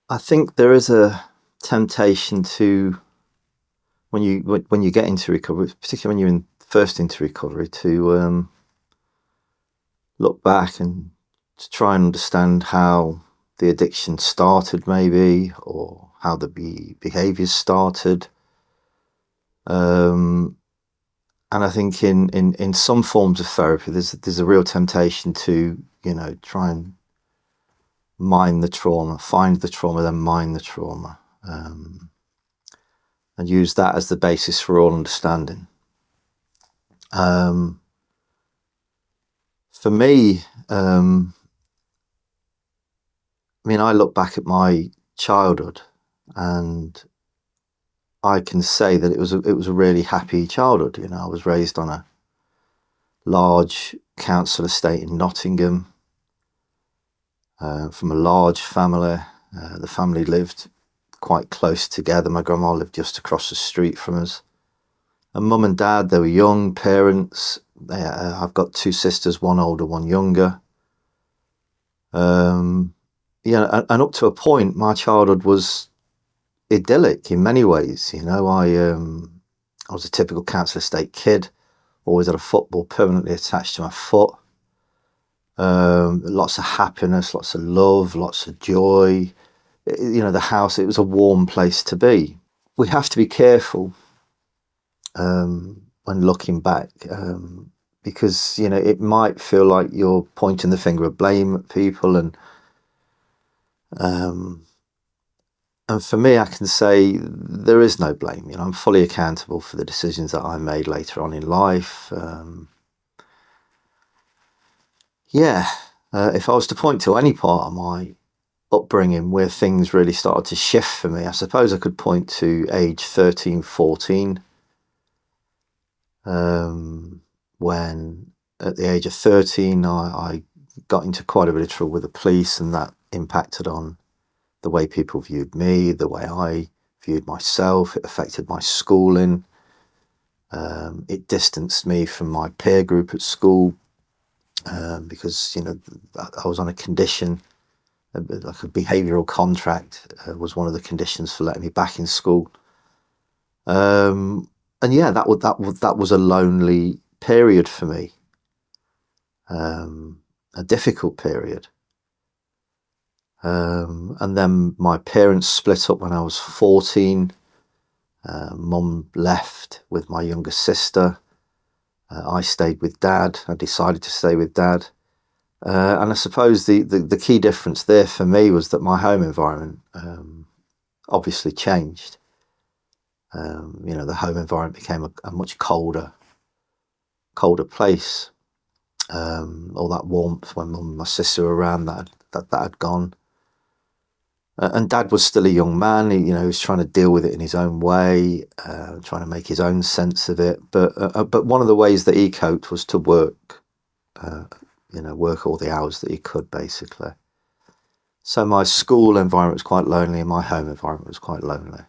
I think there is a temptation to when you get into recovery, particularly when you're first into recovery, to look back and to try and understand how the addiction started, maybe, or how the behaviours started. Um, and I think in some forms of therapy, there's a real temptation to try and mine the trauma, find the trauma, then mine the trauma. And use that as the basis for all understanding. For me, I look back at my childhood, and I can say that it was a really happy childhood. I was raised on a large council estate in Nottingham, from a large family. The family lived quite close together. My grandma lived just across the street from us. And mum and dad, they were young parents. I've got two sisters, one older, one younger. And up to a point, my childhood was idyllic in many ways. I was a typical council estate kid. Always had a football permanently attached to my foot. Lots of happiness, lots of love, lots of joy. The house, it was a warm place to be. We have to be careful when looking back, because it might feel like you're pointing the finger of blame at people, and for me, I can say there is no blame. I'm fully accountable for the decisions that I made later on in life. If I was to point to any part of my upbringing where things really started to shift for me, I suppose I could point to age 13, 14. When at the age of 13, I got into quite a bit of trouble with the police, and that impacted on the way people viewed me, the way I viewed myself. It affected my schooling. It distanced me from my peer group at school, because I was on a condition, like a behavioural contract, was one of the conditions for letting me back in school. And yeah, that was a lonely period for me, a difficult period. And then my parents split up when I was 14. Mum left with my younger sister. I stayed with dad. I decided to stay with dad. And I suppose the key difference there for me was that my home environment obviously changed. The home environment became a much colder place. All that warmth when mum and my sister were around, that had gone. And dad was still a young man. He was trying to deal with it in his own way, trying to make his own sense of it. But one of the ways that he coped was to work, work all the hours that he could, basically. So my school environment was quite lonely, and my home environment was quite lonely.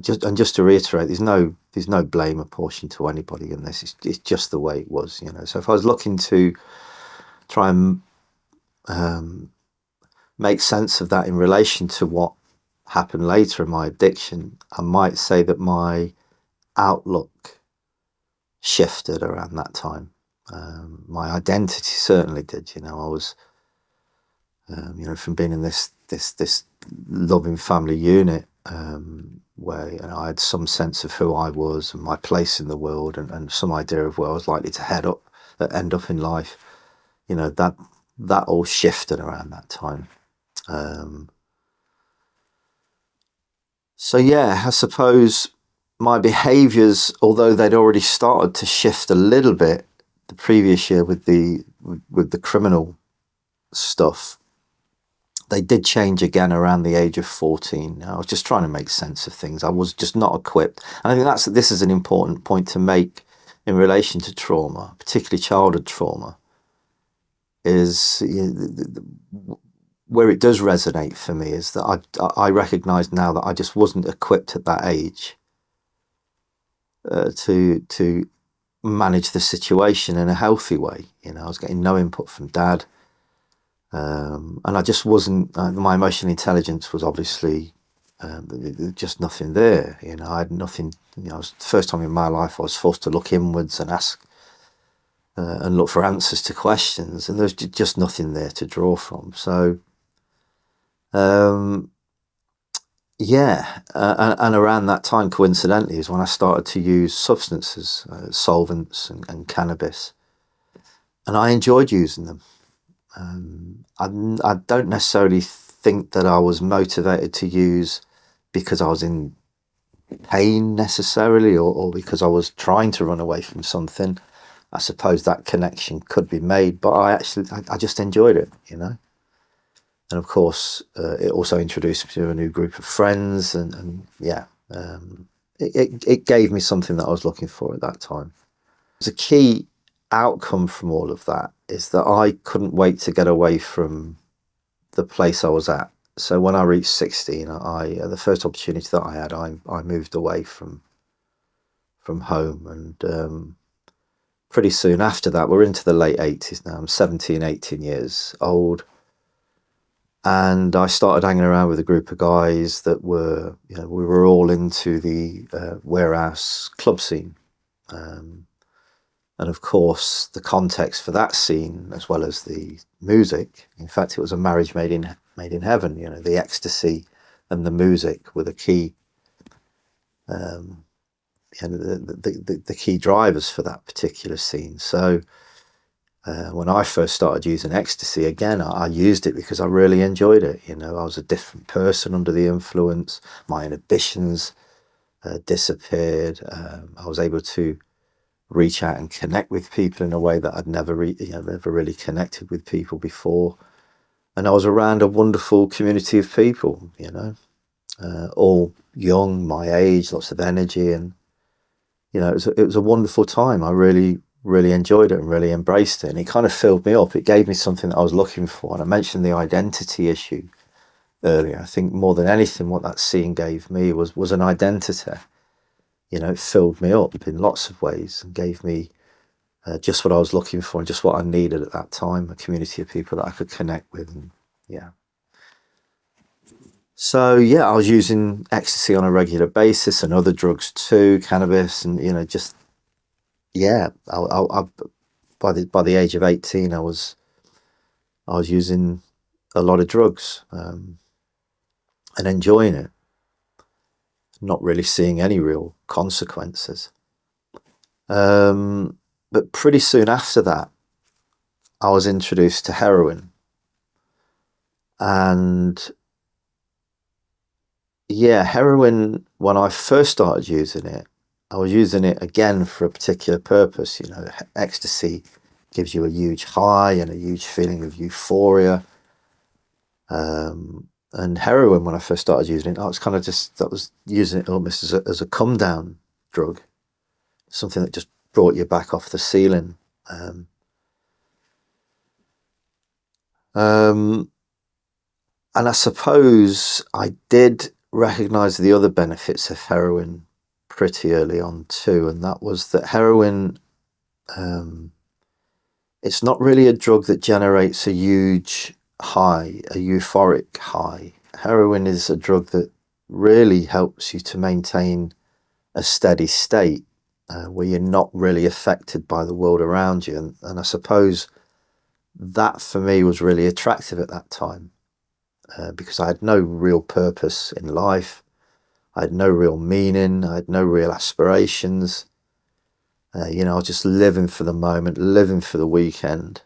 Just to reiterate, there's no blame apportioned to anybody in this. It's just the way it was. So if I was looking to try and make sense of that in relation to what happened later in my addiction, I might say that my outlook shifted around that time. My identity certainly did. I was, from being in this loving family unit, where I had some sense of who I was and my place in the world, and some idea of where I was likely to end up in life. That all shifted around that time. So yeah, I suppose my behaviours, although they'd already started to shift a little bit the previous year with the criminal stuff, they did change again around the age of 14. I was just trying to make sense of things. I was just not equipped. And I think this is an important point to make in relation to trauma, particularly childhood trauma, is where it does resonate for me is that I recognise now that I just wasn't equipped at that age to manage the situation in a healthy way. I was getting no input from dad. And I just wasn't, my emotional intelligence was obviously just nothing there. I had nothing, it was the first time in my life I was forced to look inwards and ask and look for answers to questions, and there's just nothing there to draw from. So, um, yeah, and around that time, coincidentally, is when I started to use substances, solvents and cannabis, and I enjoyed using them. I don't necessarily think that I was motivated to use because I was in pain necessarily, or because I was trying to run away from something. I suppose that connection could be made, but I just enjoyed it. And of course, it also introduced me to a new group of friends, and yeah, it gave me something that I was looking for at that time. The key outcome from all of that is that I couldn't wait to get away from the place I was at. So when I reached 16, the first opportunity that I had, I moved away from home, and pretty soon after that, we're into the late 80s now. I'm 17, 18 years old. And I started hanging around with a group of guys that were, we were all into the warehouse club scene. And of course, the context for that scene, as well as the music, in fact, it was a marriage made in heaven. The ecstasy and the music were the key, the key drivers for that particular scene. So when I first started using ecstasy, again, I used it because I really enjoyed it. I was a different person under the influence. My inhibitions disappeared. I was able to reach out and connect with people in a way that I'd never really connected with people before. And I was around a wonderful community of people, all young, my age, lots of energy, and it was a wonderful time. I really, really enjoyed it and really embraced it, and it kind of filled me up. It gave me something that I was looking for, and I mentioned the identity issue earlier. I think more than anything, what that scene gave me was an identity. It filled me up in lots of ways and gave me just what I was looking for and just what I needed at that time, a community of people that I could connect with. And yeah. So yeah, I was using ecstasy on a regular basis and other drugs too, cannabis, and just yeah. By the age of 18, I was using a lot of drugs and enjoying it, not really seeing any real consequences. But pretty soon after that, I was introduced to heroin, and yeah, heroin, when I first started using it, I was using it again for a particular purpose. Ecstasy gives you a huge high and a huge feeling of euphoria. And heroin, when I first started using it, I was using it almost as a come down drug, something that just brought you back off the ceiling. And I suppose I did recognize the other benefits of heroin pretty early on too, and that was that heroin, it's not really a drug that generates a huge high, a euphoric high. Heroin is a drug that really helps you to maintain a steady state where you're not really affected by the world around you. And I suppose that for me was really attractive at that time because I had no real purpose in life. I had no real meaning. I had no real aspirations. I was just living for the moment, living for the weekend.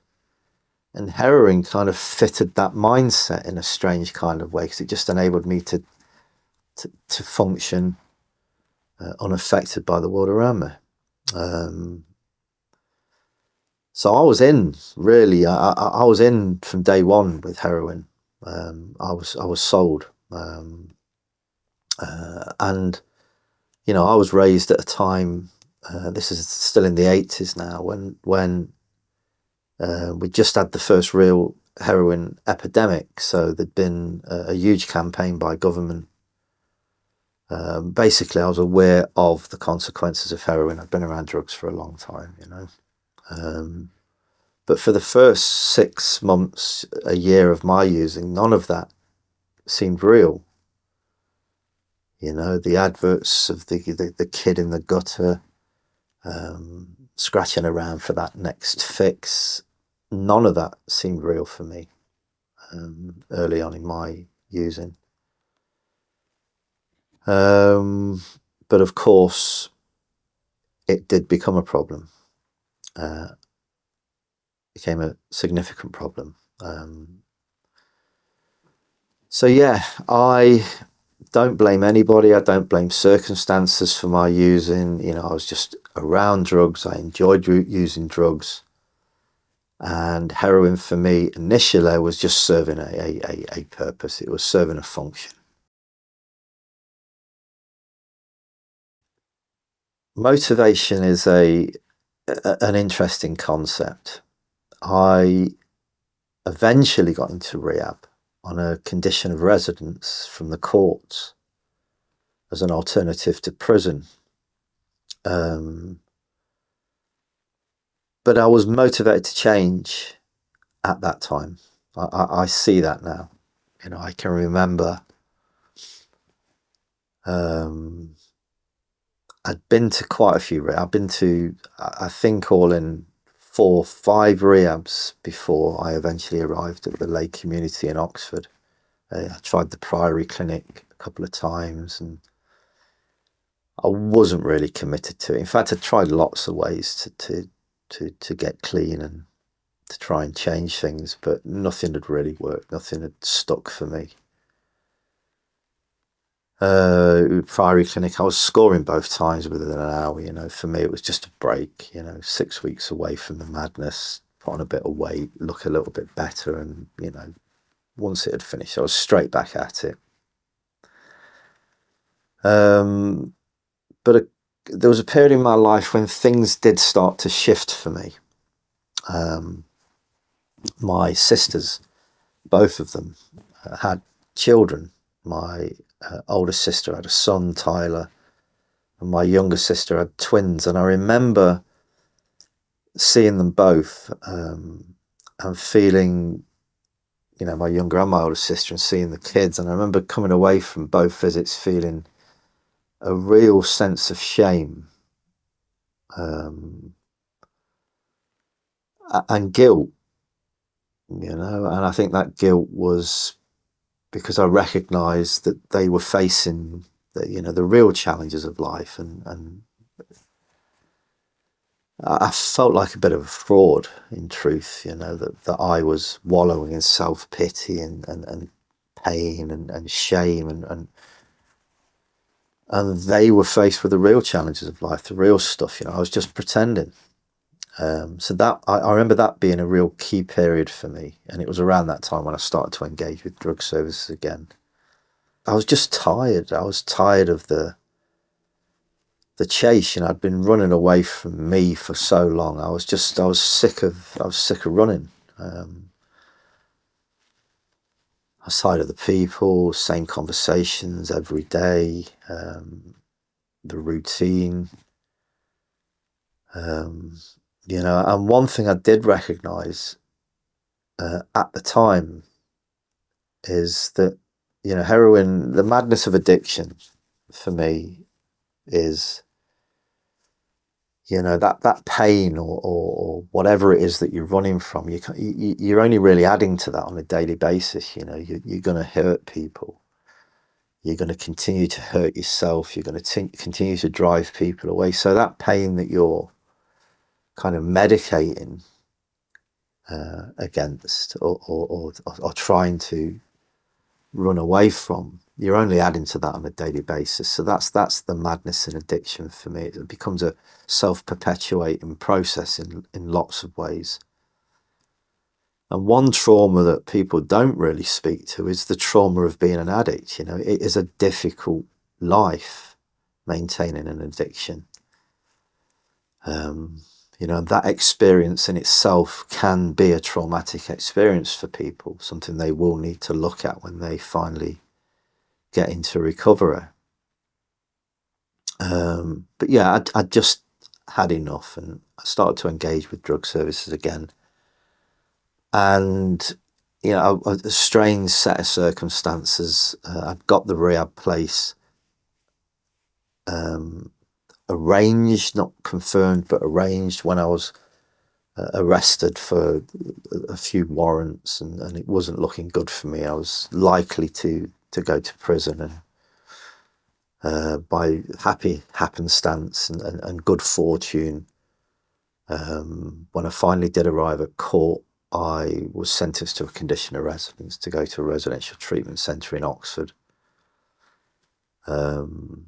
And heroin kind of fitted that mindset in a strange kind of way because it just enabled me to function unaffected by the world around me. So I was in, really. I was in from day one with heroin. I was sold, and I was raised at a time. This is still in the 80s now, when we just had the first real heroin epidemic. So there'd been a huge campaign by government. Basically, I was aware of the consequences of heroin. I'd been around drugs for a long time, But for the first 6 months, a year of my using, none of that seemed real. The adverts of the kid in the gutter, scratching around for that next fix, none of that seemed real for me early on in my using. But of course, it did become a problem. Became a significant problem. So yeah, I don't blame anybody. I don't blame circumstances for my using. I was just around drugs. I enjoyed using drugs. And heroin for me initially was just serving a purpose. It was serving a function. Motivation is an interesting concept. I eventually got into rehab on a condition of residence from the courts as an alternative to prison. But I was motivated to change at that time. I see that now. I can remember I'd been to quite a few rehabs. I've been to, I think, all in 4, 5 rehabs before I eventually arrived at the lay community in Oxford. I tried the Priory Clinic a couple of times, and I wasn't really committed to it. In fact, I tried lots of ways to get clean and to try and change things, but nothing had really worked. Nothing had stuck for me. Priory Clinic, I was scoring both times within an hour. For me, it was just a break. 6 weeks away from the madness, put on a bit of weight, look a little bit better, and once it had finished, I was straight back at it. But there was a period in my life when things did start to shift for me. My sisters, both of them, had children. My oldest sister had a son, Tyler, and my younger sister had twins. And I remember seeing them both and feeling, my younger and my older sister, and seeing the kids. And I remember coming away from both visits feeling a real sense of shame and guilt, and I think that guilt was because I recognised that they were facing the real challenges of life, and I felt like a bit of a fraud, in truth, that I was wallowing in self-pity and pain and shame, and they were faced with the real challenges of life, the real stuff. I was just pretending. So that I remember that being a real key period for me, and it was around that time when I started to engage with drug services again. I was just tired. I was tired of the chase. I'd been running away from me for so long. I was sick of running. I was tired of the people, same conversations every day, the routine. And one thing I did recognise at the time is that, heroin, the madness of addiction for me is, that pain or whatever it is that you're running from, you're only really adding to that on a daily basis. You're going to hurt people. You're going to continue to hurt yourself. You're going to continue to drive people away. So that pain that you're kind of medicating against or trying to run away from, you're only adding to that on a daily basis. So that's the madness in addiction for me. It becomes a self-perpetuating process in lots of ways. And one trauma that people don't really speak to is the trauma of being an addict. It is a difficult life maintaining an addiction. That experience in itself can be a traumatic experience for people, something they will need to look at when they finally get into recovery. But yeah, I just had enough, and I started to engage with drug services again. And, a strange set of circumstances. I'd got the rehab place arranged, not confirmed, but arranged when I was arrested for a few warrants, and it wasn't looking good for me. I was likely to go to prison, and by happy happenstance and good fortune, when I finally did arrive at court, I was sentenced to a condition of residence to go to a residential treatment centre in Oxford. And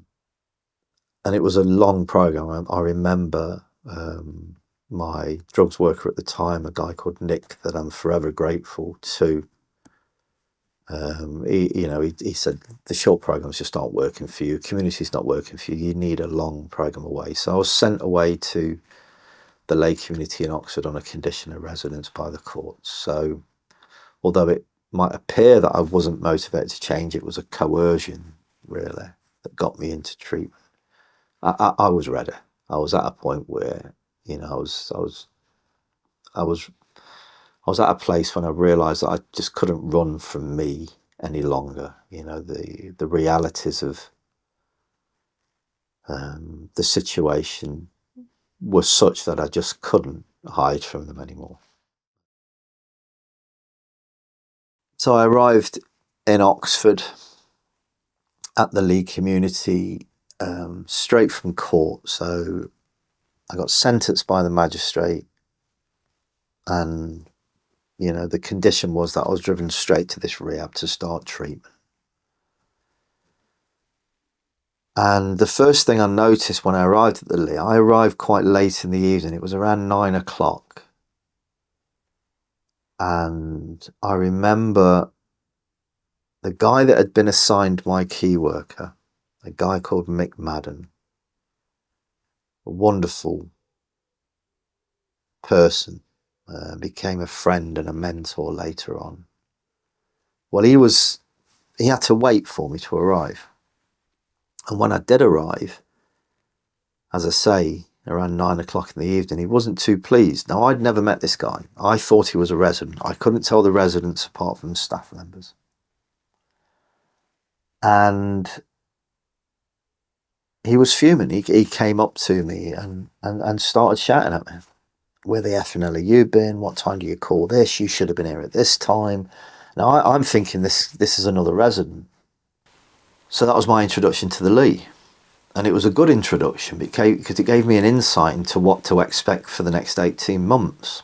it was a long programme. I remember my drugs worker at the time, a guy called Nick, that I'm forever grateful to. He said the short programs just aren't working for you. Community's not working for you. You need a long program away. So I was sent away to the lay community in Oxford on a condition of residence by the courts. So although it might appear that I wasn't motivated to change, it was a coercion really that got me into treatment. I was ready. I was at a point where, I was at a place when I realised that I just couldn't run from me any longer. The realities of the situation were such that I just couldn't hide from them anymore. So I arrived in Oxford at the League community straight from court. So I got sentenced by the magistrate, and the condition was that I was driven straight to this rehab to start treatment. And the first thing I noticed when I arrived at the Lee, I arrived quite late in the evening. It was around 9 o'clock. And I remember the guy that had been assigned my key worker, a guy called Mick Madden, a wonderful person, became a friend and a mentor later on. Well, he had to wait for me to arrive. And when I did arrive, as I say, around 9 o'clock in the evening, he wasn't too pleased. Now, I'd never met this guy. I thought he was a resident. I couldn't tell the residents apart from staff members. And he was fuming. He came up to me and started shouting at me. Where the effing hell have you been? What time do you call this? You should have been here at this time. Now, I'm thinking this is another resident. So that was my introduction to the Lee. And it was a good introduction because it gave me an insight into what to expect for the next 18 months.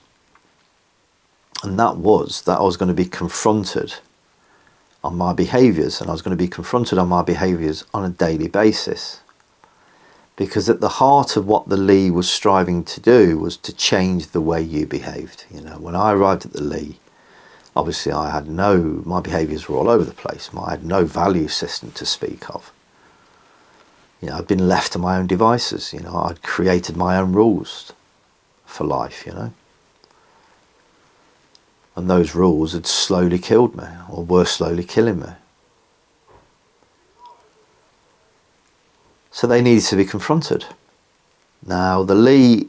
And that was that I was going to be confronted on my behaviours, and I was going to be confronted on my behaviours on a daily basis. Because at the heart of what the Lee was striving to do was to change the way you behaved. When I arrived at the Lee, obviously my behaviours were all over the place. I had no value system to speak of. I'd been left to my own devices. I'd created my own rules for life, And those rules had slowly killed me, or were slowly killing me. So they needed to be confronted. Now, the Lee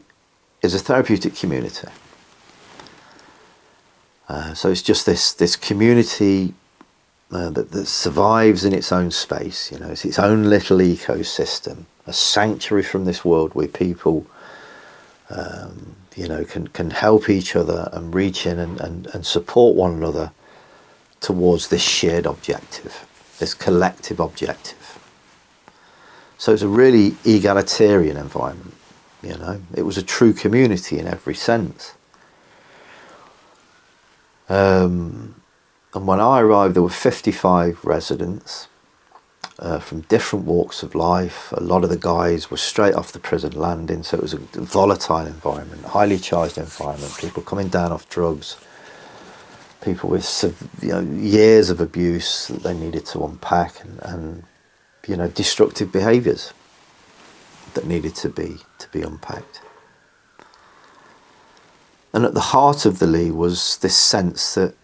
is a therapeutic community. So it's just this community that survives in its own space. It's its own little ecosystem, a sanctuary from this world where people, can help each other and reach in and support one another towards this shared objective, this collective objective. So it's a really egalitarian environment. It was a true community in every sense. And when I arrived, there were 55 residents from different walks of life. A lot of the guys were straight off the prison landing, so it was a volatile environment, highly charged environment, people coming down off drugs, people with years of abuse that they needed to unpack, and destructive behaviours that needed to be unpacked. And at the heart of the Lee was this sense that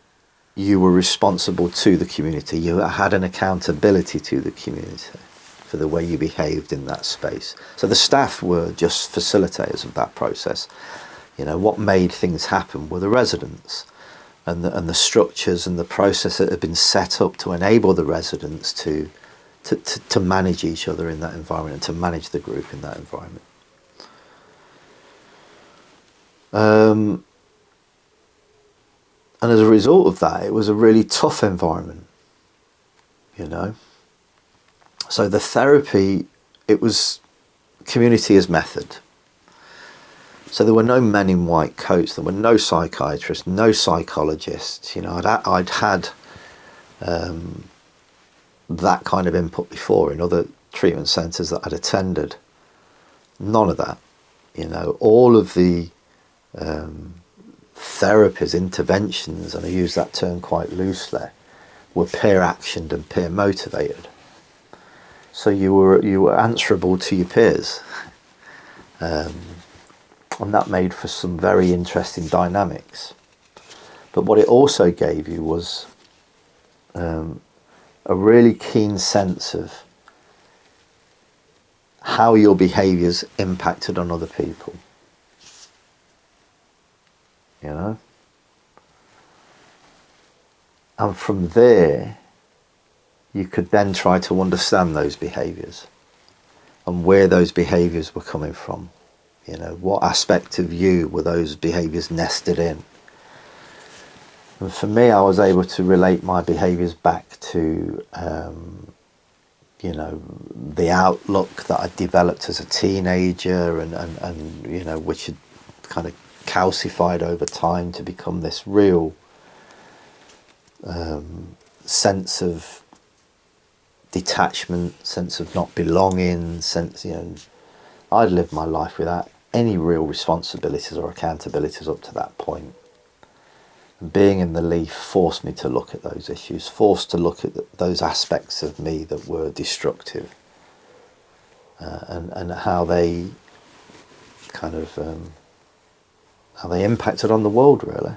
you were responsible to the community. You had an accountability to the community for the way you behaved in that space. So the staff were just facilitators of that process. What made things happen were the residents. and the structures and the process that had been set up to enable the residents to manage each other in that environment and to manage the group in that environment. And as a result of that, it was a really tough environment, you know. So the therapy, it was community as method. So there were no men in white coats, there were no psychiatrists, no psychologists. You know, I'd had that kind of input before in other treatment centres that I'd attended. None of that. You know, all of the therapies, interventions, and I use that term quite loosely, were peer actioned and peer motivated. So you were answerable to your peers. And that made for some very interesting dynamics. But what it also gave you was a really keen sense of how your behaviours impacted on other people. You know? And from there, you could then try to understand those behaviours and where those behaviours were coming from. You know, what aspect of you were those behaviours nested in? And for me, I was able to relate my behaviours back to, you know, the outlook that I developed as a teenager and you know, which had kind of calcified over time to become this real sense of detachment, sense of not belonging, sense, you know, I'd lived my life without any real responsibilities or accountabilities up to that point. And being in the Leaf forced me to look at those issues, forced to look at those aspects of me that were destructive, and how they kind of how they impacted on the world, really,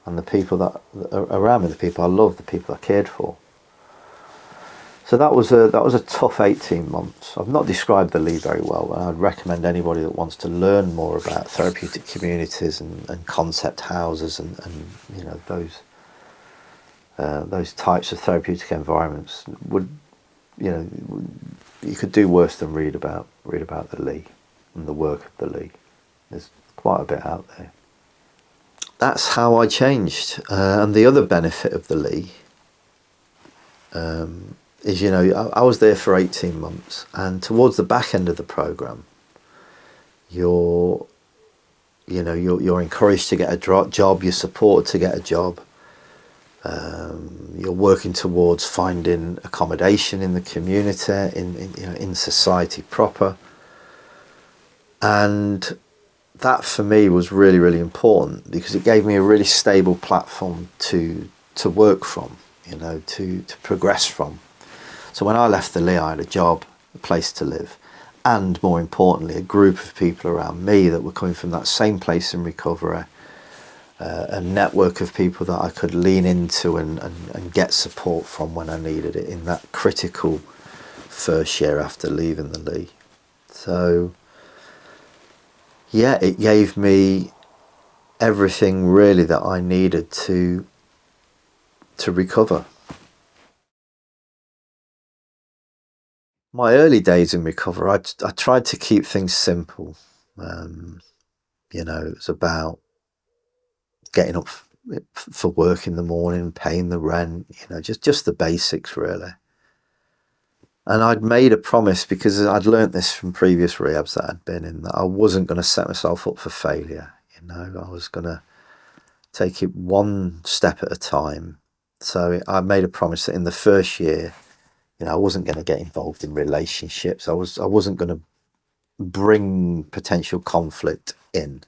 and the people that are around me, the people I loved, the people I cared for. So that was a tough 18 months. I've not described the Leaf very well, and I'd recommend anybody that wants to learn more about therapeutic communities and concept houses and you know, those types of therapeutic environments would, you know, you could do worse than read about the Leaf and the work of the Leaf. There's quite a bit out there. That's how I changed. And the other benefit of the Leaf is, you know, I was there for 18 months, and towards the back end of the program, you're encouraged to get a job, you're supported to get a job, you're working towards finding accommodation in the community, in society proper, and that for me was really, really important because it gave me a really stable platform to work from, you know, to progress from. So when I left the Lee, I had a job, a place to live, and more importantly, a group of people around me that were coming from that same place in recovery, a network of people that I could lean into and get support from when I needed it in that critical first year after leaving the Lee. So yeah, it gave me everything really that I needed to recover. My early days in recovery, I tried to keep things simple. You know, it was about getting up for work in the morning, paying the rent, you know, just the basics really. And I'd made a promise, because I'd learnt this from previous rehabs that I'd been in, that I wasn't going to set myself up for failure. You know, I was going to take it one step at a time. So I made a promise that in the first year, you know, I wasn't going to get involved in relationships. I wasn't going to bring potential conflict in.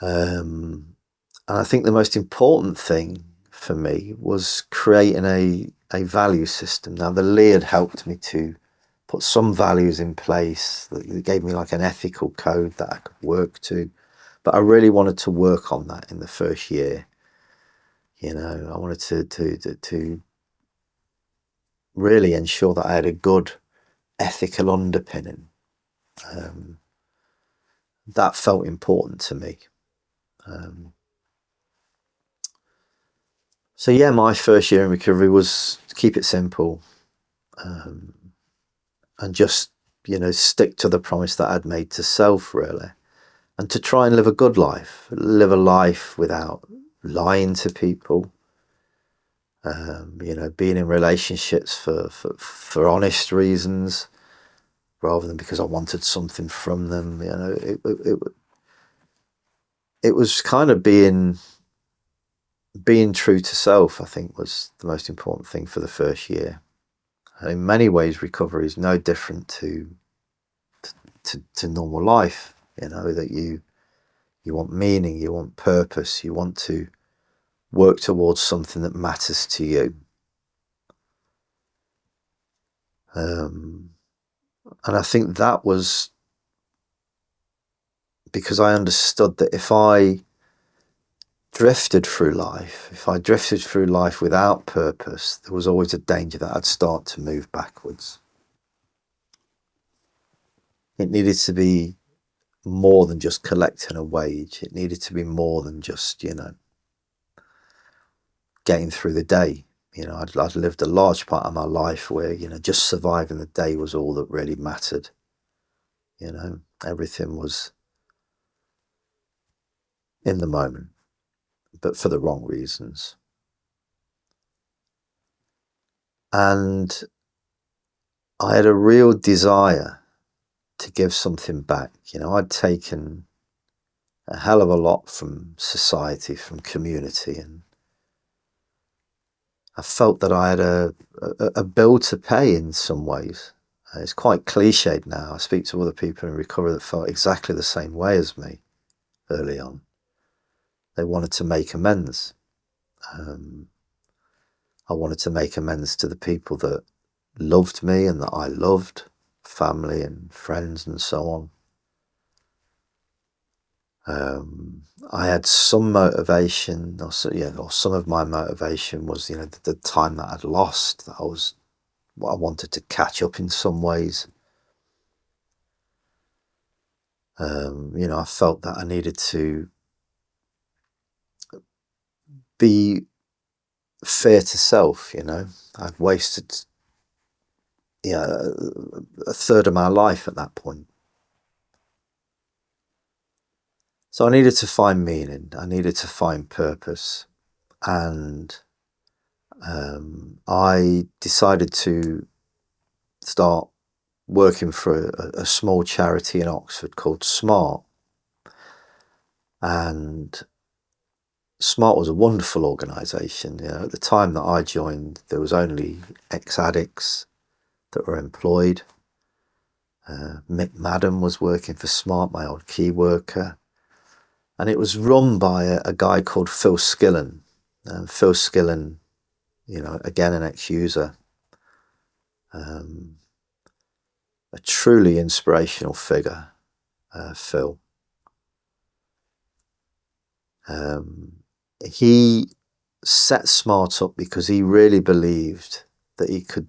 And I think the most important thing for me was creating a value system. Now, the Lee had helped me to put some values in place that gave me like an ethical code that I could work to, but I really wanted to work on that in the first year. You know, I wanted to really ensure that I had a good ethical underpinning. That felt important to me. So yeah, my first year in recovery was to keep it simple, and just, stick to the promise that I'd made to self, really, and to try and live a good life, live a life without lying to people, being in relationships for honest reasons, rather than because I wanted something from them. It was kind of being true to self, I think, was the most important thing for the first year. And in many ways, recovery is no different to normal life. That you want meaning, you want purpose, you want to work towards something that matters to you. And I think that was because I understood that if I drifted through life without purpose, there was always a danger that I'd start to move backwards. It needed to be more than just collecting a wage. It needed to be more than just, getting through the day. I'd lived a large part of my life where, just surviving the day was all that really mattered. Everything was in the moment, but for the wrong reasons. And I had a real desire to give something back. I'd taken a hell of a lot from society, from community, and I felt that I had a bill to pay in some ways. It's quite cliched now. I speak to other people in recovery that felt exactly the same way as me early on. They wanted to make amends. I wanted to make amends to the people that loved me and that I loved, family and friends and so on. I had some motivation, or some of my motivation was, the time that I'd lost. That I wanted to catch up in some ways. I felt that I needed to be fair to self. I'd wasted a third of my life at that point. So I needed to find meaning. I needed to find purpose. And I decided to start working for a small charity in Oxford called SMART. And SMART was a wonderful organisation. At the time that I joined, there was only ex-addicts that were employed. Mick Madden was working for SMART, my old key worker. And it was run by a guy called Phil Skillen. And Phil Skillen, again, an ex-user. A truly inspirational figure, Phil. He set SMART up because he really believed that he could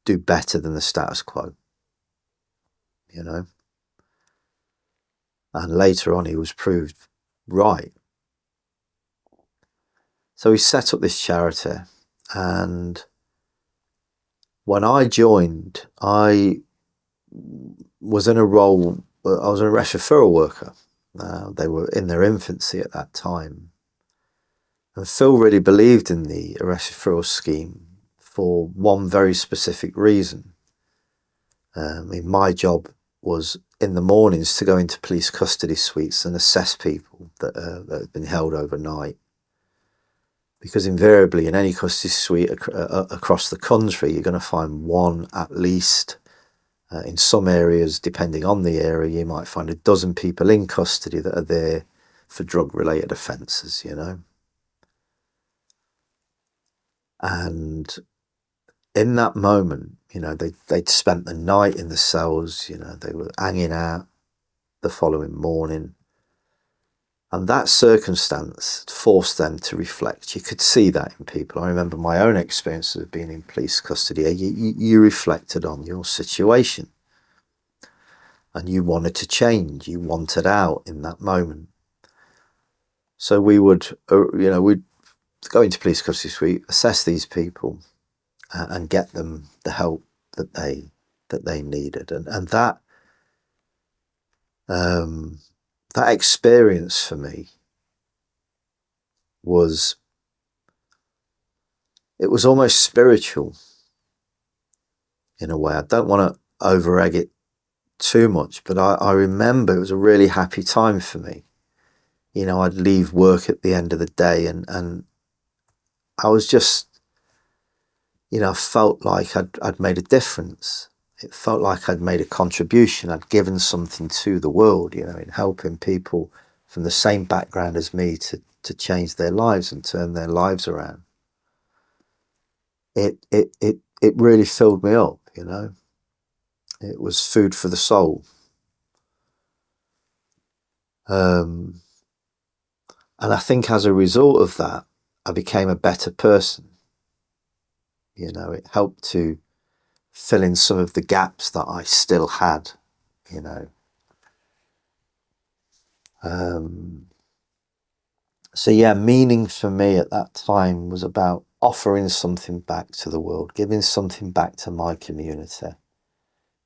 do better than the status quo. And later on he was proved right. So he set up this charity, and when I joined, I was in a role, I was an arrest referral worker. They were in their infancy at that time. And Phil really believed in the arrest referral scheme for one very specific reason. My job was in the mornings to go into police custody suites and assess people that had been held overnight. Because invariably in any custody suite across the country, you're going to find one at least. In some areas, depending on the area, you might find a dozen people in custody that are there for drug-related offences, And in that moment, they'd spent the night in the cells, they were hanging out the following morning. And that circumstance forced them to reflect. You could see that in people. I remember my own experience of being in police custody. You reflected on your situation. And you wanted to change. You wanted out in that moment. So we would, we'd go into police custody suite, assess these people, and get them the help that they needed, and that that experience for me was almost spiritual in a way. I don't want to over egg it too much, but I remember it was a really happy time for me. I'd leave work at the end of the day, and I was just, I felt like I'd made a difference. It felt like I'd made a contribution. I'd given something to the world, in helping people from the same background as me to change their lives and turn their lives around. It really filled me up, It was food for the soul. And I think as a result of that, I became a better person. It helped to fill in some of the gaps that I still had, So yeah, meaning for me at that time was about offering something back to the world, giving something back to my community,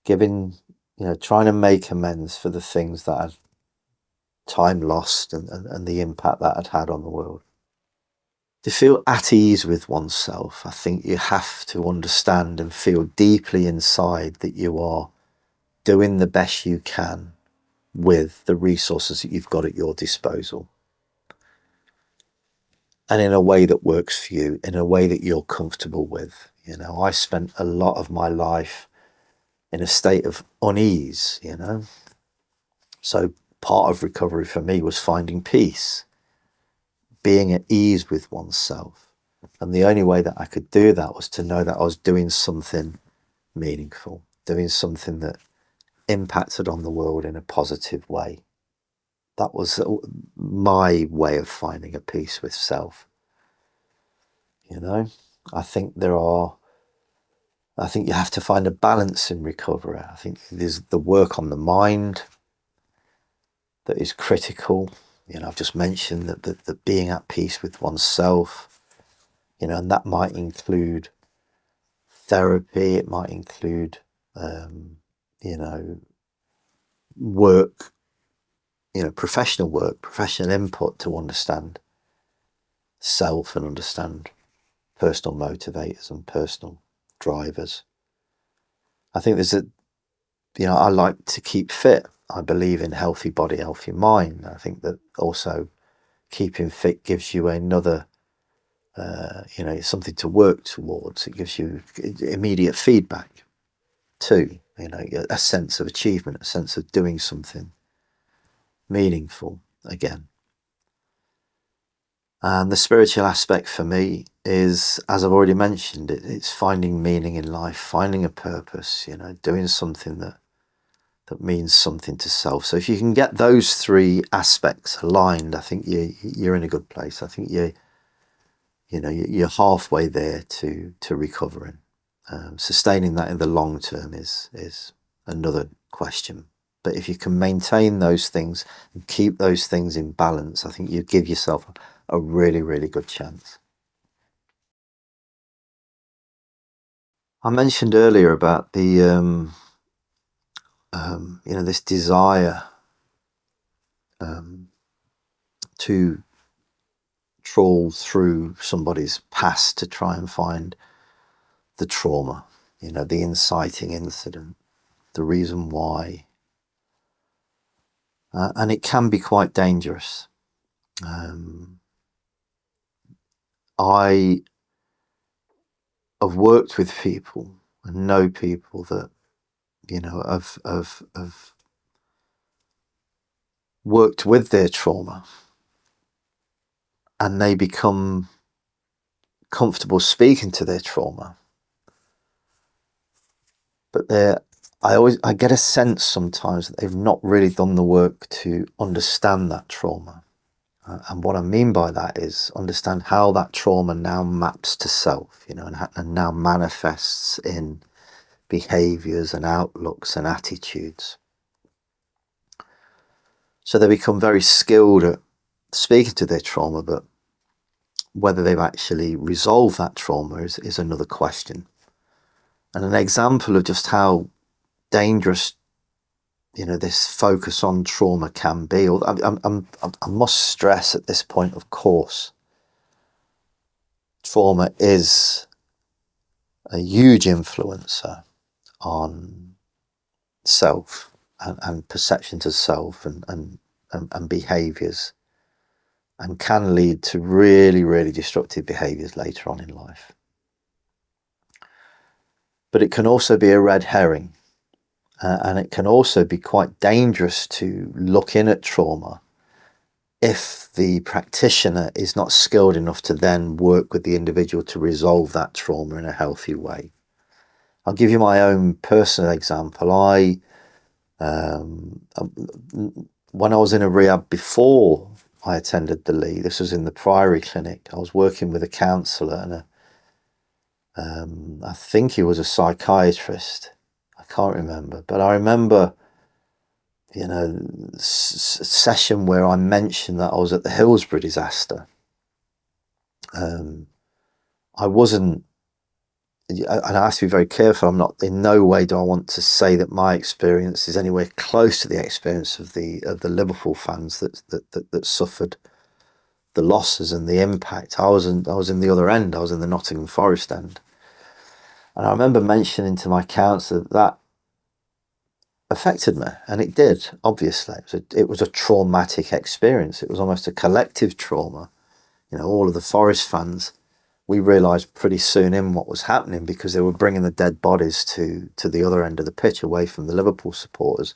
trying to make amends for the things that I'd time lost and the impact that I'd had on the world. To feel at ease with oneself, I think you have to understand and feel deeply inside that you are doing the best you can with the resources that you've got at your disposal. And in a way that works for you, in a way that you're comfortable with. I spent a lot of my life in a state of unease, So part of recovery for me was finding peace, being at ease with oneself. And the only way that I could do that was to know that I was doing something meaningful, doing something that impacted on the world in a positive way. That was my way of finding a peace with self. I think you have to find a balance in recovery. I think there's the work on the mind that is critical. I've just mentioned that the being at peace with oneself, and that might include therapy. It might include, work, professional work, professional input to understand self and understand personal motivators and personal drivers. I think I like to keep fit. I believe in healthy body, healthy mind. I think that also keeping fit gives you another, something to work towards. It gives you immediate feedback too, a sense of achievement, a sense of doing something meaningful again. And the spiritual aspect for me is, as I've already mentioned, it's finding meaning in life, finding a purpose, doing something that means something to self. So if you can get those three aspects aligned, I think you're in a good place. I think you're halfway there to recovering. Sustaining that in the long term is another question. But if you can maintain those things and keep those things in balance, I think you give yourself a really, really good chance. I mentioned earlier about the this desire to trawl through somebody's past to try and find the trauma, the inciting incident, the reason why. And it can be quite dangerous. I have worked with people and know people that, have worked with their trauma, and they become comfortable speaking to their trauma. But I get a sense sometimes that they've not really done the work to understand that trauma. And what I mean by that is understand how that trauma now maps to self, and now manifests in behaviors and outlooks and attitudes. So they become very skilled at speaking to their trauma, but whether they've actually resolved that trauma is another question. And an example of just how dangerous, this focus on trauma can be. I must stress at this point, of course, trauma is a huge influencer on self and perceptions of self and behaviours, and can lead to really, really destructive behaviours later on in life. But it can also be a red herring, and it can also be quite dangerous to look in at trauma if the practitioner is not skilled enough to then work with the individual to resolve that trauma in a healthy way. I'll give you my own personal example. When I was in a rehab before I attended the Lee, this was in the Priory Clinic, I was working with a counsellor and I think he was a psychiatrist. I can't remember, but I remember, session where I mentioned that I was at the Hillsborough disaster. I wasn't, and I have to be very careful. I'm not, in no way do I want to say that my experience is anywhere close to the experience of the Liverpool fans that suffered the losses and the impact. I was in the other end. I was in the Nottingham Forest end, and I remember mentioning to my counsellor that affected me, and it did. Obviously, it was a traumatic experience. It was almost a collective trauma. All of the Forest fans, we realised pretty soon in what was happening, because they were bringing the dead bodies to the other end of the pitch, away from the Liverpool supporters.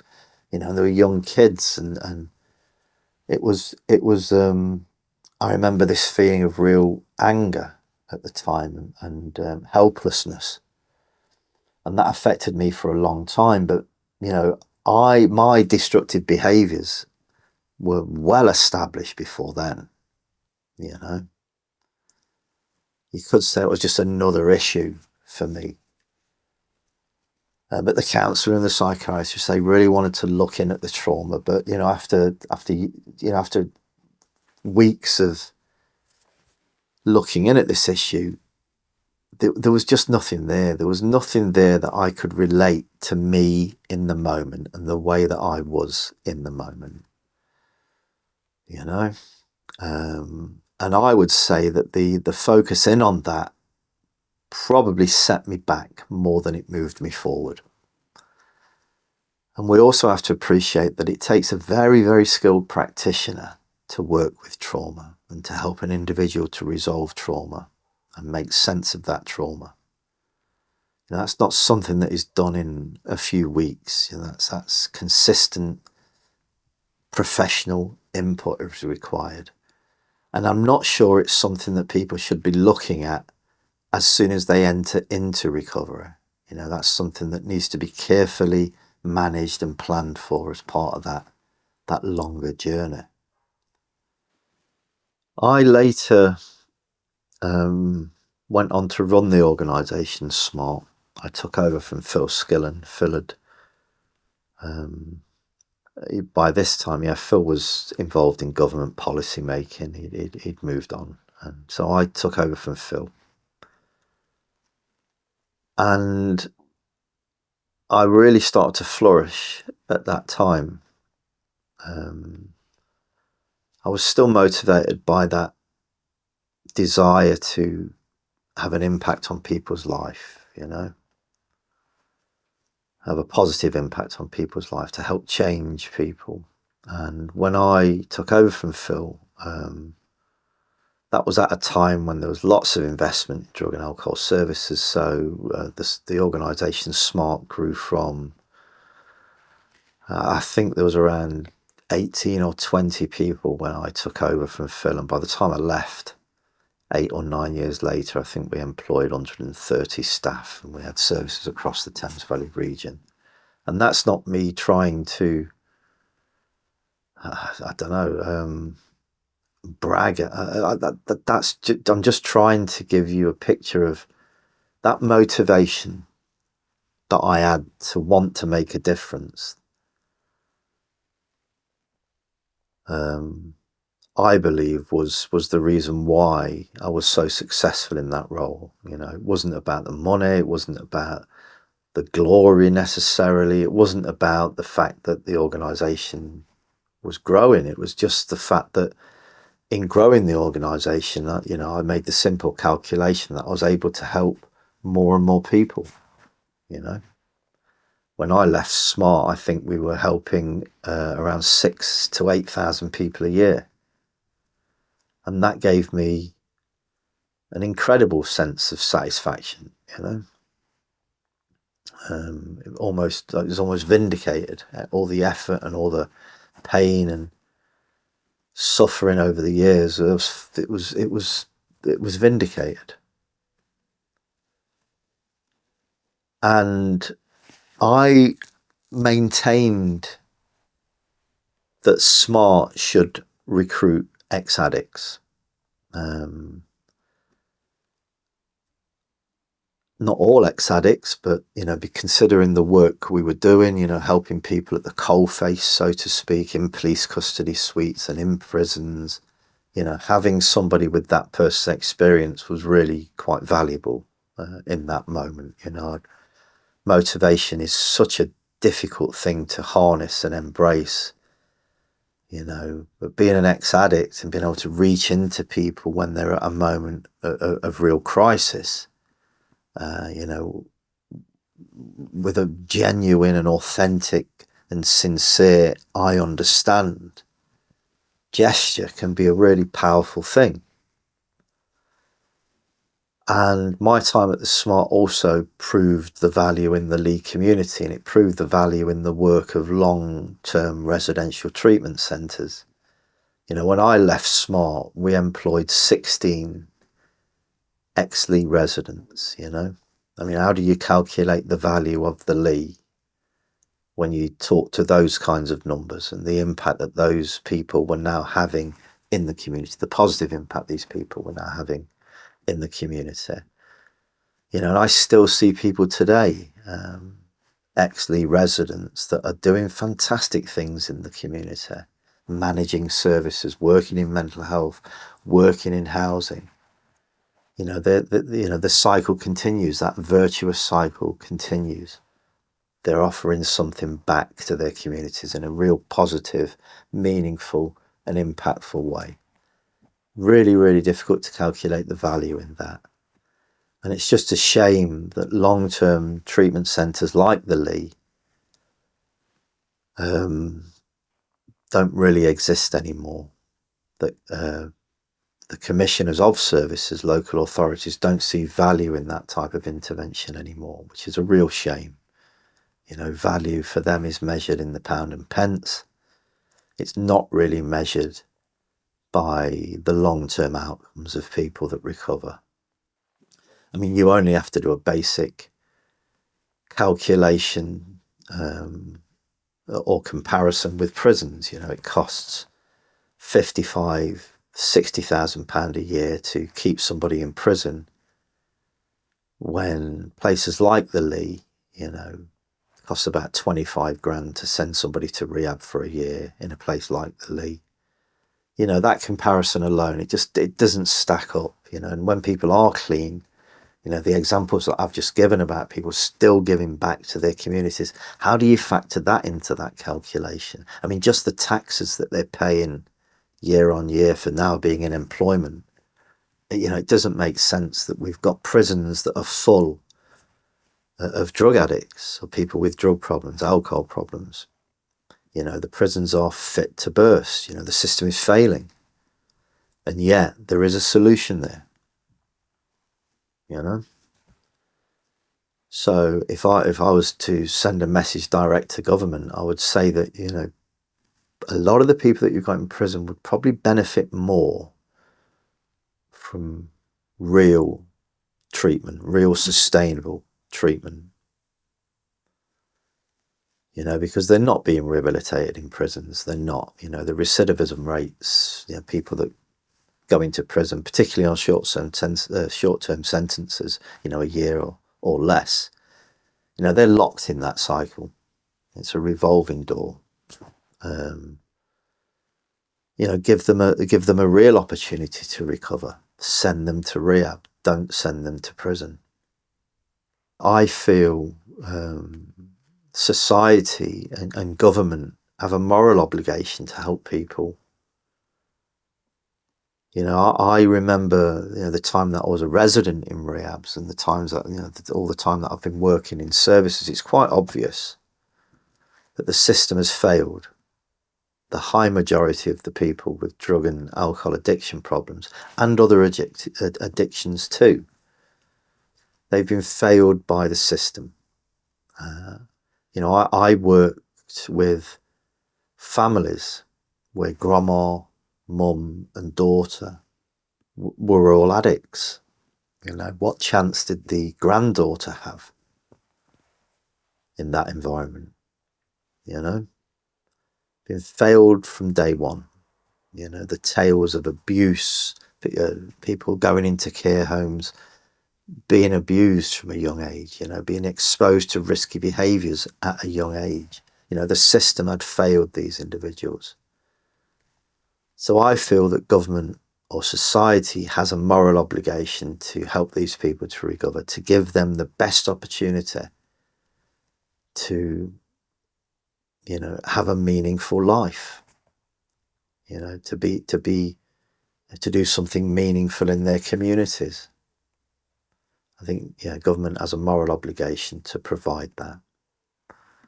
They were young kids, and it was. I remember this feeling of real anger at the time and helplessness, and that affected me for a long time. But my destructive behaviours were well established before then. You could say it was just another issue for me. But the counsellor and the psychiatrist, they really wanted to look in at the trauma. But after weeks of looking in at this issue, there was just nothing there. There was nothing there that I could relate to me in the moment and the way that I was in the moment. And I would say that the focus in on that probably set me back more than it moved me forward. And we also have to appreciate that it takes a very, very skilled practitioner to work with trauma and to help an individual to resolve trauma and make sense of that trauma. That's not something that is done in a few weeks. That's consistent professional input is required. And I'm not sure it's something that people should be looking at as soon as they enter into recovery. That's something that needs to be carefully managed and planned for as part of that longer journey. I later went on to run the organisation SMART. I took over from Phil Skillen. Phil had, by this time, Phil was involved in government policy making. He'd moved on, and so I took over from Phil. And I really started to flourish at that time. I was still motivated by that desire to have an impact on people's life, have a positive impact on people's life, to help change people. And when I took over from Phil, that was at a time when there was lots of investment in drug and alcohol services. So the organisation SMART grew from, I think there was around 18 or 20 people when I took over from Phil. And by the time I left, 8 or 9 years later, I think we employed 130 staff, and we had services across the Thames Valley region. And that's not me trying to, brag. I'm just trying to give you a picture of that motivation that I had to want to make a difference. I believe was the reason why I was so successful in that role. It wasn't about the money, it wasn't about the glory necessarily, it wasn't about the fact that the organization was growing. It was just the fact that in growing the organization, I made the simple calculation that I was able to help more and more people. When I left Smart, I think we were helping around 6,000 to 8,000 people a year. And that gave me an incredible sense of satisfaction, it was almost vindicated. All the effort and all the pain and suffering over the years, it was vindicated. And I maintained that Smart should recruit ex-addicts. Not all ex-addicts, but be considering the work we were doing, helping people at the coalface, so to speak, in police custody suites and in prisons. Having somebody with that person's experience was really quite valuable in that moment. Motivation is such a difficult thing to harness and embrace. But being an ex-addict and being able to reach into people when they're at a moment of real crisis, with a genuine and authentic and sincere "I understand" gesture can be a really powerful thing. And my time at the Smart also proved the value in the Leigh community, and it proved the value in the work of long-term residential treatment centres. When I left Smart, we employed 16 ex-Leigh residents. How do you calculate the value of the Leigh when you talk to those kinds of numbers and the impact that those people were now having in the community, the positive impact these people were now having in the community? And I still see people today, ex-Leigh residents, that are doing fantastic things in the community, managing services, working in mental health, working in housing. The cycle continues, that virtuous cycle continues. They're offering something back to their communities in a real positive, meaningful and impactful way. Really, really difficult to calculate the value in that. And it's just a shame that long-term treatment centres like the Leigh don't really exist anymore. That the commissioners of services, local authorities, don't see value in that type of intervention anymore, which is a real shame. Value for them is measured in the pound and pence. It's not really measured by the long-term outcomes of people that recover. You only have to do a basic calculation or comparison with prisons. It costs £55,000-60,000 a year to keep somebody in prison, when places like the Leigh, costs about 25 grand to send somebody to rehab for a year in a place like the Leigh. That comparison alone, it doesn't stack up. And when people are clean, the examples that I've just given about people still giving back to their communities, how do you factor that into that calculation? Just the taxes that they're paying year on year for now being in employment, it doesn't make sense that we've got prisons that are full of drug addicts or people with drug problems, alcohol problems. The prisons are fit to burst. The system is failing. And yet there is a solution there. So if I was to send a message direct to government, I would say that, a lot of the people that you've got in prison would probably benefit more from real treatment, real sustainable treatment. Because they're not being rehabilitated in prisons. They're not. The recidivism rates, people that go into prison, particularly on short-term sentences, a year or less, they're locked in that cycle. It's a revolving door. give them a real opportunity to recover. Send them to rehab. Don't send them to prison. I feel society and government have a moral obligation to help people. I remember, the time that I was a resident in rehabs and the times that, all the time that I've been working in services, it's quite obvious that the system has failed. The high majority of the people with drug and alcohol addiction problems and other addictions too, they've been failed by the system. I worked with families where grandma, mum and daughter were all addicts. What chance did the granddaughter have in that environment? Been failed from day one. The tales of abuse, people going into care homes, being abused from a young age, being exposed to risky behaviours at a young age. The system had failed these individuals. So I feel that government or society has a moral obligation to help these people to recover, to give them the best opportunity to, have a meaningful life, to do something meaningful in their communities. I think, government has a moral obligation to provide that.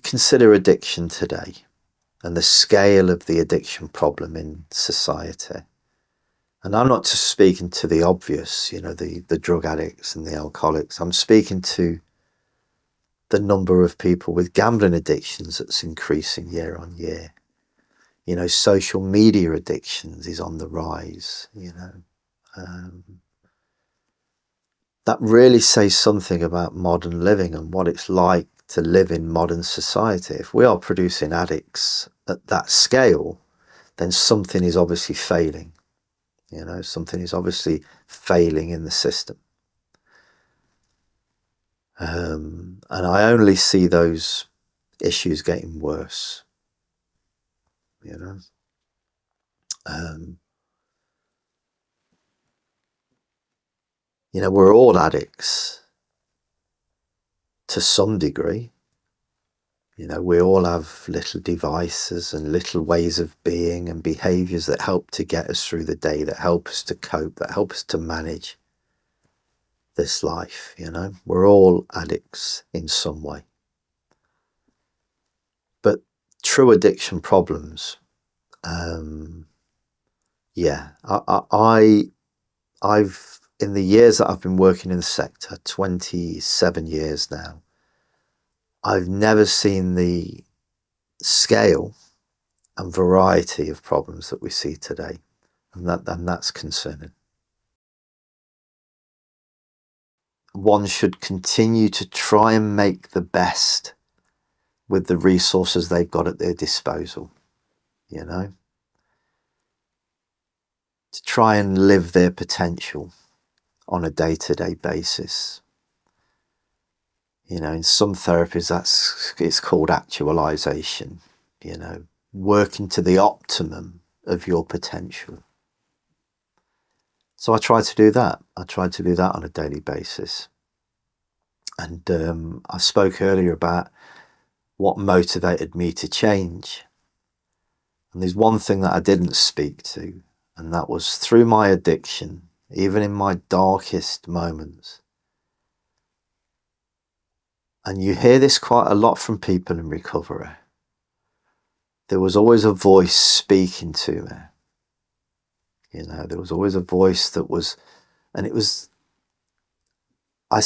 Consider addiction today and the scale of the addiction problem in society. And I'm not just speaking to the obvious, the drug addicts and the alcoholics. I'm speaking to the number of people with gambling addictions that's increasing year on year. Social media addictions is on the rise, that really says something about modern living and what it's like to live in modern society. If we are producing addicts at that scale, then something is obviously failing. Something is obviously failing in the system. And I only see those issues getting worse. We're all addicts to some degree. We all have little devices and little ways of being and behaviours that help to get us through the day, that help us to cope, that help us to manage this life. We're all addicts in some way. But true addiction problems, I've in the years that I've been working in the sector, 27 years now, I've never seen the scale and variety of problems that we see today, and that's concerning. One should continue to try and make the best with the resources they've got at their disposal, to try and live their potential on a day-to-day basis. In some therapies it's called actualization, working to the optimum of your potential. So I try to do that. I try to do that on a daily basis. And I spoke earlier about what motivated me to change. And there's one thing that I didn't speak to, and that was through my addiction, even in my darkest moments. And you hear this quite a lot from people in recovery. There was always a voice speaking to me. There was always a voice that was, and it was, I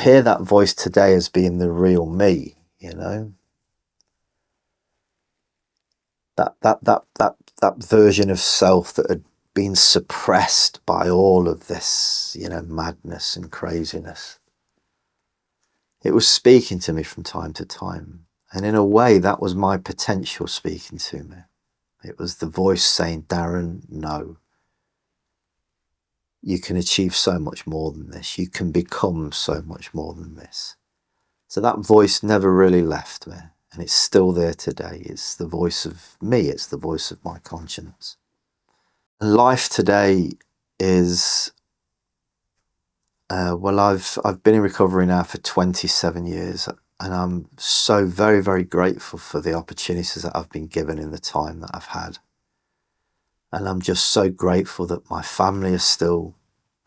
hear that voice today as being the real me, that version of self that had been suppressed by all of this, madness and craziness. It was speaking to me from time to time. And in a way, that was my potential speaking to me. It was the voice saying, Darren, no. You can achieve so much more than this. You can become so much more than this. So that voice never really left me. And it's still there today. It's the voice of me. It's the voice of my conscience. life today is, well, I've been in recovery now for 27 years, and I'm so very, very grateful for the opportunities that I've been given in the time that I've had. And I'm just so grateful that my family is still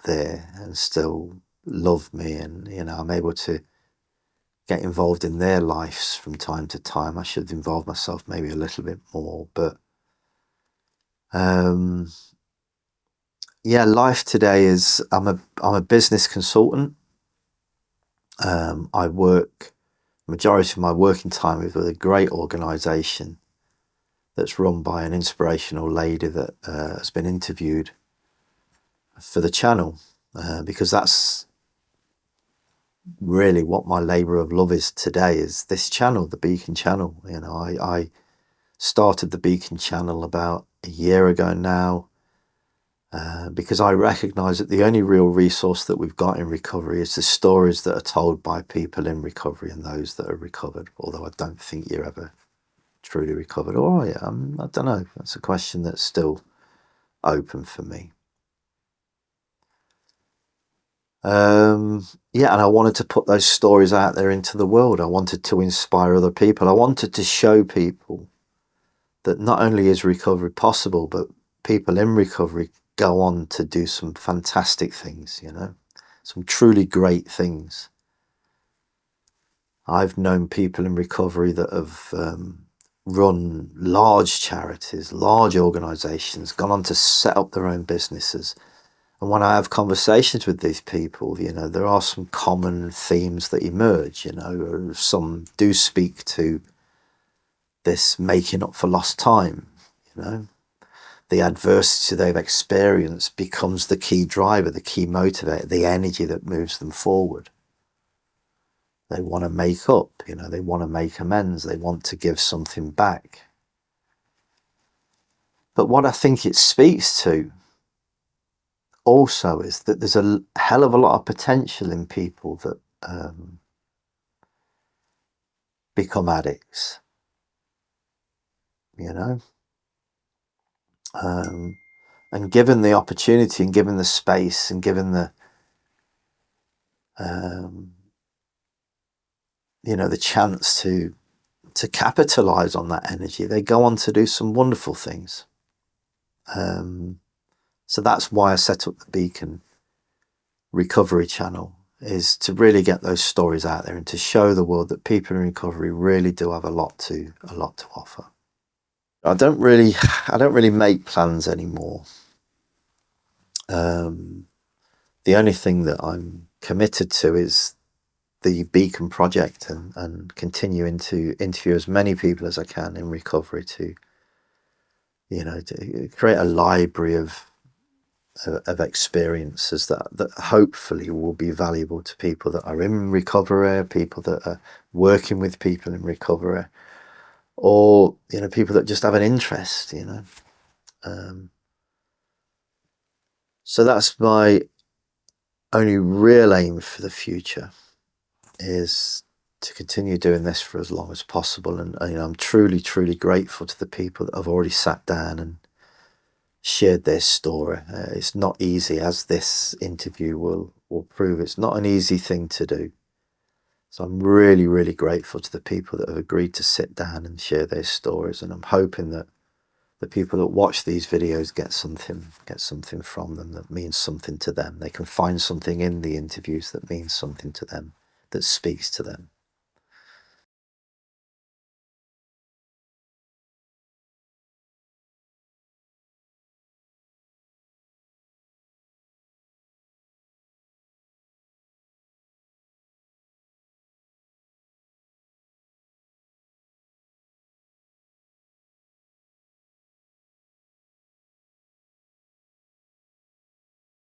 there and still love me, and I'm able to get involved in their lives from time to time. I should involve myself maybe a little bit more, but yeah, life today is, I'm a business consultant. I work, majority of my working time is with a great organisation that's run by an inspirational lady that has been interviewed for the channel, because that's really what my labour of love is today, is this channel, the Beacon channel. I started the Beacon channel about a year ago now, because I recognise that the only real resource that we've got in recovery is the stories that are told by people in recovery and those that are recovered, although I don't think you're ever truly recovered. Or I am, I don't know. That's a question that's still open for me. Yeah, and I wanted to put those stories out there into the world. I wanted to inspire other people. I wanted to show people that not only is recovery possible, but people in recovery go on to do some fantastic things, some truly great things. I've known people in recovery that have run large charities, large organisations, gone on to set up their own businesses. And when I have conversations with these people, there are some common themes that emerge. Some do speak to this making up for lost time. The adversity they've experienced becomes the key driver, the key motivator, the energy that moves them forward. They want to make up, they want to make amends, they want to give something back. But what I think it speaks to also is that there's a hell of a lot of potential in people that become addicts, and given the opportunity and given the space and given the the chance to capitalize on that energy, they go on to do some wonderful things. So that's why I set up the Beacon Recovery channel, is to really get those stories out there and to show the world that people in recovery really do have a lot to offer. I don't really make plans anymore. The only thing that I'm committed to is the Beacon project, and continuing to interview as many people as I can in recovery to create a library of experiences that hopefully will be valuable to people that are in recovery, people that are working with people in recovery, or people that just have an interest. So that's my only real aim for the future, is to continue doing this for as long as possible. And I'm truly, truly grateful to the people that have already sat down and shared their story. It's not easy, as this interview will prove. It's not an easy thing to do. So I'm really, really grateful to the people that have agreed to sit down and share their stories. And I'm hoping that the people that watch these videos get something from them that means something to them. They can find something in the interviews that means something to them, that speaks to them.